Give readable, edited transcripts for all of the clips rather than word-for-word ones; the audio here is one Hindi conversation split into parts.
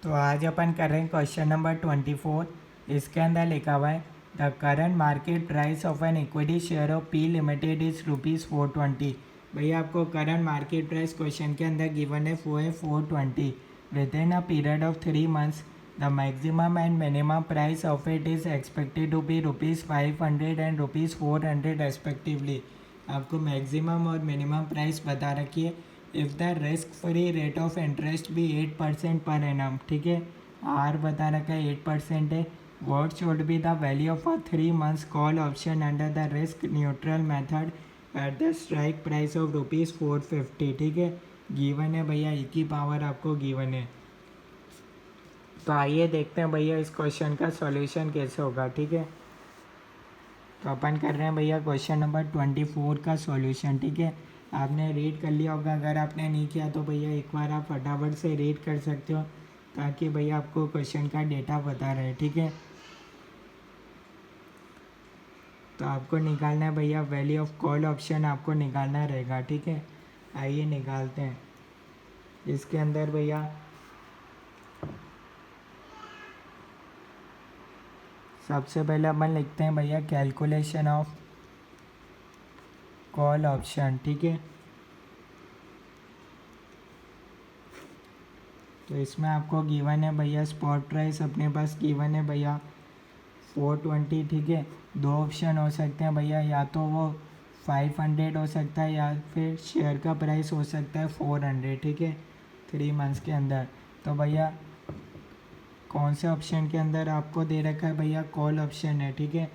तो आज अपन कर रहे हैं क्वेश्चन नंबर 24। इसके अंदर लिखा हुआ है the current market price of an equity share of P limited is ₹420। भैया आपको करंट मार्केट प्राइस क्वेश्चन के अंदर गिवन है वो है 420 within a period of 3 months। The maximum and minimum price of it is expected to be ₹500 and ₹400 respectively. आपको मैक्सिमम और मिनिमम प्राइस बता रखी है। If the risk free rate of interest भी 8% पर एनम, ठीक है, आर बता रखा है 8% है। What should be the value of a 3 months call option under the risk neutral method at the strike price of ₹450, ठीक है। गिवन है भैया, ई की पावर आपको गिवन है। तो आइए देखते हैं भैया इस क्वेश्चन का सॉल्यूशन कैसे होगा, ठीक है। तो अपन कर रहे हैं भैया क्वेश्चन नंबर 24 का सॉल्यूशन, ठीक है। आपने रीड कर लिया होगा, अगर आपने नहीं किया तो भैया एक बार आप फटाफट से रीड कर सकते हो ताकि भैया आपको क्वेश्चन का डेटा बता रहे, ठीक है। तो आपको निकालना है भैया वैल्यू ऑफ कॉल ऑप्शन, आपको निकालना रहेगा, ठीक है। आइए निकालते हैं। इसके अंदर भैया सबसे पहले अपन लिखते हैं भैया कैलकुलेशन ऑफ कॉल ऑप्शन, ठीक है। तो इसमें आपको गिवन है भैया स्पॉट प्राइस अपने पास गिवन है भैया 420, ठीक है। दो ऑप्शन हो सकते हैं भैया, या तो वो 500 हो सकता है या फिर शेयर का प्राइस हो सकता है 400, ठीक है, 3 months के अंदर। तो भैया कौन से ऑप्शन के अंदर आपको दे रखा है भैया कॉल ऑप्शन है, ठीक है।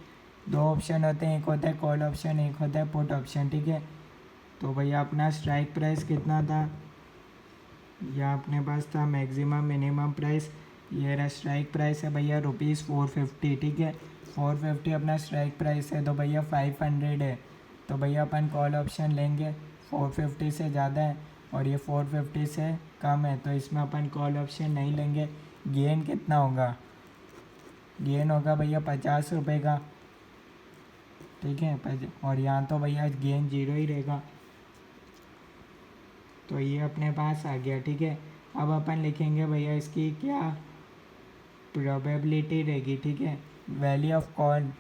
दो ऑप्शन होते हैं, एक होता है कॉल ऑप्शन, एक होता है पुट ऑप्शन, ठीक है। तो भैया अपना स्ट्राइक प्राइस कितना था, या अपने पास था मैक्सिमम मिनिमम प्राइस, ये रहा स्ट्राइक प्राइस है भैया ₹450, ठीक है। 450 अपना स्ट्राइक प्राइस है, तो भैया 500 है। तो भैया अपन कॉल ऑप्शन लेंगे, 450 से ज़्यादा है और ये 450 से कम है, तो इसमें अपन कॉल ऑप्शन नहीं लेंगे। गेन कितना होगा, गेन होगा भैया ₹50 का, ठीक है। और यहाँ तो भैया गेन 0 ही रहेगा, तो ये अपने पास आ गया, ठीक है। अब अपन लिखेंगे भैया इसकी क्या प्रोबेबिलिटी रहेगी, ठीक है। वैल्यू ऑफ कॉल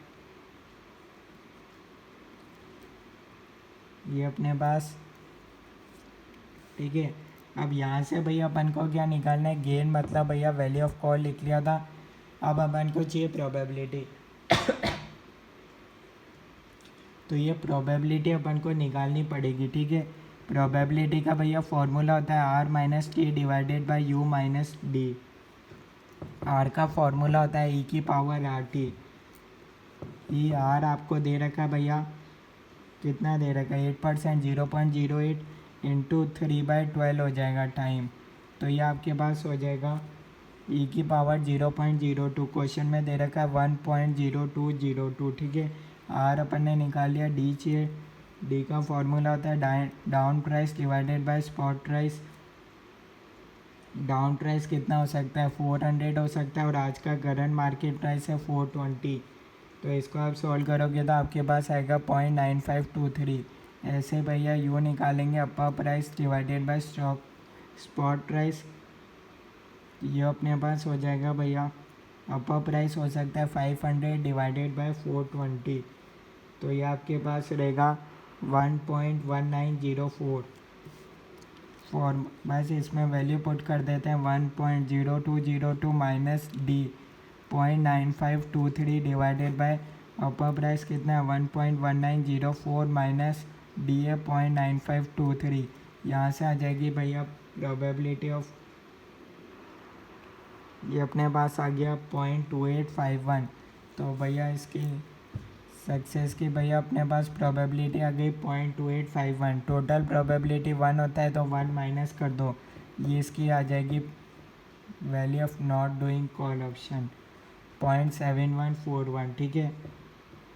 ये अपने पास, ठीक है। अब यहाँ से भैया अपन को क्या निकालना है, गेन मतलब भैया वैल्यू ऑफ कॉल लिख लिया था। अब अपन को चाहिए प्रोबेबिलिटी। तो ये प्रोबेबिलिटी अपन को निकालनी पड़ेगी, ठीक है। प्रोबेबिलिटी का भैया फॉर्मूला होता है R-T divided by U-D। R का फॉर्मूला होता है ई की पावर RT। ये आर आपको दे रखा है भैया, कितना दे रखा है 8%, 0.08 इंटू 3/12 हो जाएगा टाइम। तो ये आपके पास हो जाएगा ई की पावर 0.02। क्वेश्चन में दे रखा है 1.0202, ठीक है। आर अपन ने निकाल लिया, डी चाहिए, डी का फॉर्मूला होता है down price divided by spot price. Down price कितना हो सकता है 400 हो सकता है, और आज का करंट मार्केट प्राइस है 420। तो इसको आप सॉल्व करोगे तो आपके पास आएगा 0.9523। ऐसे भैया यू निकालेंगे upper price divided by spot price. ये अपने पास हो जाएगा भैया, अपर प्राइस हो सकता है 500 डिवाइडेड बाय 420, तो ये आपके पास रहेगा 1.1904। फॉर्म बस इसमें वैल्यू पुट कर देते हैं 1.0202 minus D 0.9523 divided by upper price कितना है 1.1904 माइनस डी है 0.9523। यहाँ से आ जाएगी भैया प्रोबेबिलिटी ऑफ, ये अपने पास आ गया 0.2851। तो भैया इसकी सक्सेस की भैया अपने पास प्रोबेबिलिटी आ गई 0.2851। टोटल प्रोबेबिलिटी 1 होता है तो 1 माइनस कर दो, ये इसकी आ जाएगी value of not doing call option 0.7141, ठीक है।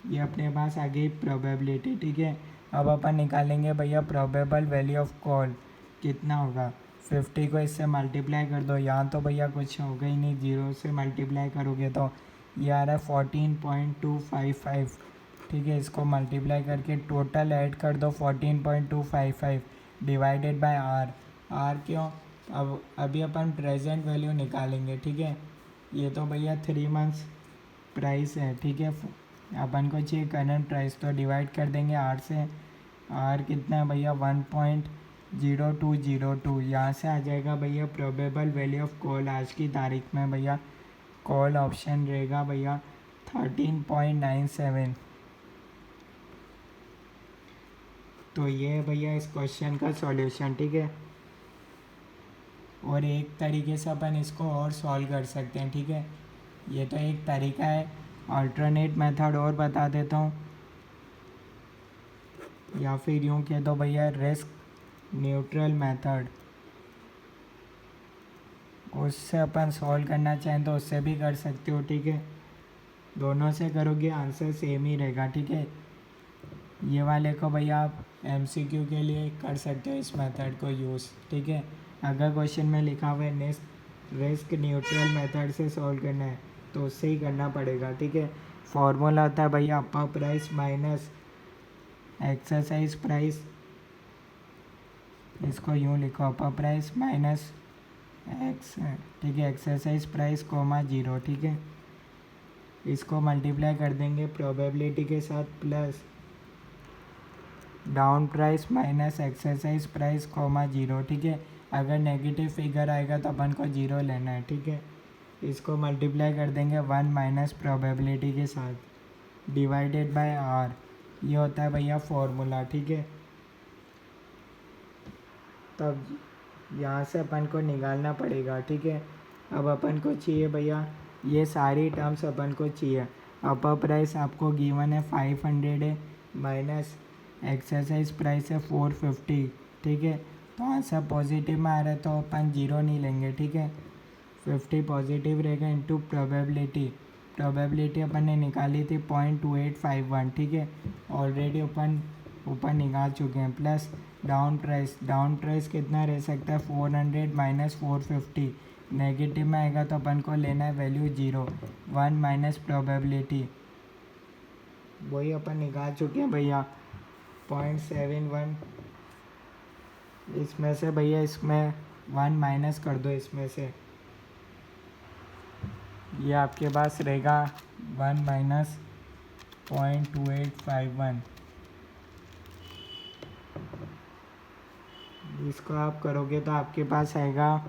ये अपने पास आ गई प्रोबेबिलिटी, ठीक है। अब अपन निकालेंगे भैया प्रोबेबल वैल्यू ऑफ कॉल कितना होगा। 50 को इससे मल्टीप्लाई कर दो, यहाँ तो भैया कुछ होगा ही नहीं, 0 से मल्टीप्लाई करोगे तो ये आ रहा है 14.255, ठीक है। इसको मल्टीप्लाई करके टोटल ऐड कर दो 14.255 डिवाइडेड बाय आर। आर क्यों, अब अभी अपन प्रेजेंट वैल्यू निकालेंगे, ठीक है। ये तो भैया 3 मंथ्स प्राइस है, ठीक है। अपन को चाहिए करंट प्राइस, तो डिवाइड कर देंगे आर से। आर कितना है भैया 1.0202। यहाँ से आ जाएगा भैया प्रोबेबल वैल्यू ऑफ कॉल आज की तारीख में भैया। कॉल ऑप्शन रहेगा भैया 13.97। तो ये है भैया इस क्वेश्चन का सॉल्यूशन, ठीक है। और एक तरीके से अपन इसको और सॉल्व कर सकते हैं, ठीक है। ये तो एक तरीका है, अल्टरनेट मेथड और बता देता हूँ, या फिर यूँ कह दो भैया रिस्क न्यूट्रल मेथड। उससे अपन सॉल्व करना चाहें तो उससे भी कर सकते हो, ठीक है। दोनों से करोगे आंसर सेम ही रहेगा, ठीक है। ये वाले को भैया आप एमसीक्यू के लिए कर सकते हो इस मेथड को यूज़, ठीक है। अगर क्वेश्चन में लिखा हुआ है रिस्क न्यूट्रल मेथड से सॉल्व करना है तो उससे ही करना पड़ेगा, ठीक है। फॉर्मूला आता है भैया अपर प्राइस माइनस एक्सरसाइज प्राइस। इसको यूँ लिखो अपर प्राइस माइनस एक्स, ठीक है, एक्सरसाइज प्राइस कोमा 0, ठीक है। इसको मल्टीप्लाई कर देंगे प्रोबेबिलिटी के साथ plus down price minus exercise price comma 0, ठीक है। अगर नेगेटिव फिगर आएगा तो अपन को 0 लेना है, ठीक है। इसको मल्टीप्लाई कर देंगे 1 माइनस प्रोबेबिलिटी के साथ डिवाइडेड बाय आर। ये होता है भैया फॉर्मूला, ठीक है। तब यहाँ से अपन को निकालना पड़ेगा, ठीक है। अब अपन को चाहिए भैया ये सारी टर्म्स अपन को चाहिए। अपर प्राइस आपको गिवन है 500 है, माइनस एक्सरसाइज प्राइस है 450, ठीक है। तो आंसर पॉजिटिव में आ रहा है तो अपन 0 नहीं लेंगे, ठीक है। 50 पॉजिटिव रहेगा इंटू प्रोबेबिलिटी अपन ने निकाली थी 0.2851, ठीक है। ऑलरेडी अपन ऊपर निकाल चुके हैं। प्लस डाउन प्राइस कितना रह सकता है 400 माइनस 450। नेगेटिव में आएगा तो अपन को लेना है वैल्यू 0। 1 माइनस प्रोबेबिलिटी वही अपन निकाल चुके हैं भैया 0.71। इसमें से भैया इसमें 1 माइनस कर दो इसमें से, ये आपके पास रहेगा 1 माइनस 0.2851। इसको आप करोगे तो आपके पास आएगा,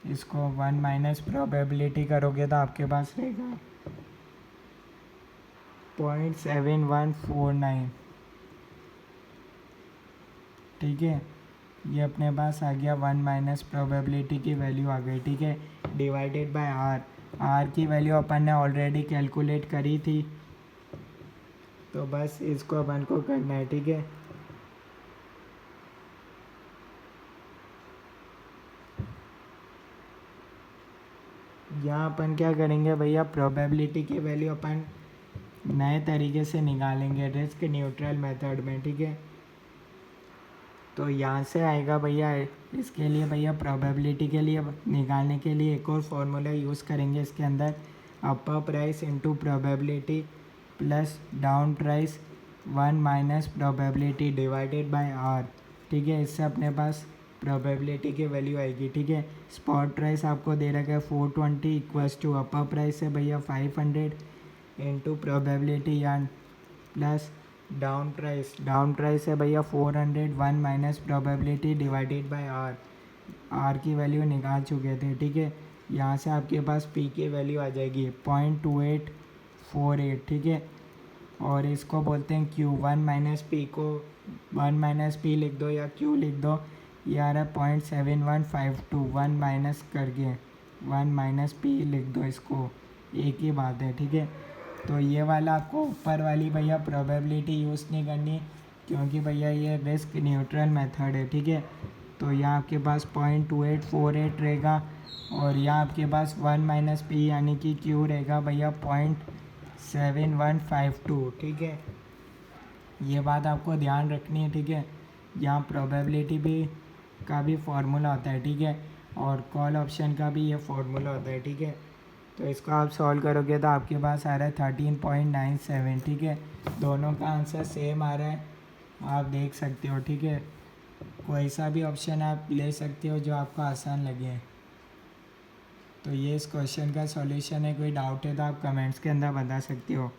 इसको 1 माइनस प्रोबेबिलिटी करोगे तो आपके पास रहेगा 0.7149, ठीक है। ये अपने पास आ गया 1 माइनस प्रोबेबिलिटी की वैल्यू आ गई, ठीक है। डिवाइडेड बाय आर की वैल्यू अपन ने ऑलरेडी कैलकुलेट करी थी, तो बस इसको अपन को करना है, ठीक है। यहाँ अपन क्या करेंगे भैया प्रोबेबिलिटी की वैल्यू अपन नए तरीके से निकालेंगे रिस्क न्यूट्रल मेथड में, ठीक है। तो यहाँ से आएगा भैया, इसके लिए भैया प्रोबेबिलिटी के लिए निकालने के लिए एक और फॉर्मूला यूज़ करेंगे इसके अंदर। Upper price into probability plus down price 1 minus probability divided by R, ठीक है। इससे अपने पास प्रोबेबिलिटी की वैल्यू आएगी, ठीक है। स्पॉट प्राइस आपको दे रखा है 420 इक्वल्स टू अपर प्राइस है भैया 500 इंटू प्रोबेबिलिटी यान प्लस डाउन प्राइस है भैया 400 1 minus probability divided by R की वैल्यू निकाल चुके थे, ठीक है। यहाँ से आपके पास पी की वैल्यू आ जाएगी 0.2848, ठीक है। और इसको बोलते हैं क्यू। 1 माइनस पी को 1 माइनस पी लिख दो या क्यू लिख दो। ये आ रहा है 0.7152, 1 माइनस करके 1 माइनस पी लिख दो, इसको एक ही बात है, ठीक है। तो ये वाला आपको ऊपर वाली भैया प्रोबेबिलिटी यूज़ नहीं करनी, क्योंकि भैया ये रिस्क न्यूट्रल मेथड है, ठीक है। तो यहाँ आपके पास 0.2848 रहेगा और यहाँ आपके पास 1 माइनस पी यानी कि क्यू रहेगा भैया 0.7152, ठीक है। ये बात आपको ध्यान रखनी है, ठीक है। यहाँ प्रोबेबिलिटी भी का भी फार्मूला होता है, ठीक है, और कॉल ऑप्शन का भी ये फार्मूला होता है, ठीक है। तो इसको आप सॉल्व करोगे तो आपके पास आ रहा है 13.97, ठीक है। दोनों का आंसर सेम आ रहा है, आप देख सकते हो, ठीक है। कोई सा भी ऑप्शन आप ले सकते हो जो आपको आसान लगे। तो ये इस क्वेश्चन का सॉल्यूशन है। कोई डाउट है तो आप कमेंट्स के अंदर बता सकते हो।